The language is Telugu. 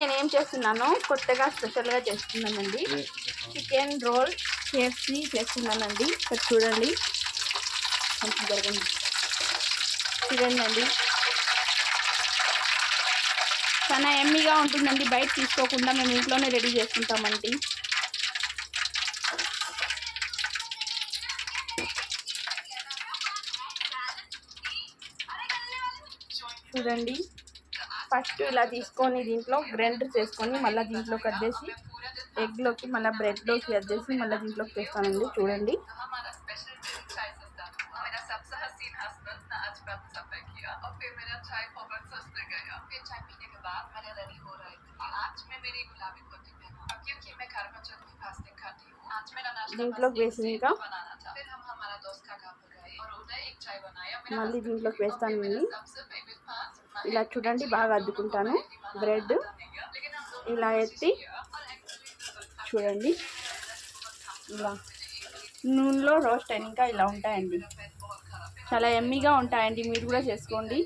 నేను ఏం చేస్తున్నానో కొత్తగా స్పెషల్గా చేస్తున్నానండి. చికెన్ రోల్ KFC చేస్తున్నానండి. ఇక్కడ చూడండి, కొంచెం జరగండి, చూడండి. చాలా ఎమ్మీగా ఉంటుందండి. బయట తీసుకోకుండా మేము ఇంట్లోనే రెడీ చేసుకుంటామండి. చూడండి, ఫస్ట్ ఇలా తీసుకొని దీంట్లో గ్రైండర్ చేసుకొని మళ్ళీ దీంట్లోకి అద్దేసి ఎగ్లోకి మళ్ళీ బ్రెడ్లోకి అద్దేసి మళ్ళీ దీంట్లోకి వేస్తానండి. చూడండి, దీంట్లోకి వేసినాక మళ్ళీ దీంట్లోకి వేస్తానండి. ఇలా చూడండి, బాగా అద్దుకుంటాను. బ్రెడ్ ఇలా ఎత్తి చూడండి, ఇలా నూనెలో రోస్ట్ అయినాక ఇలా ఉంటాయండి. చాలా ఎమ్మీగా ఉంటాయండి. మీరు కూడా చేసుకోండి.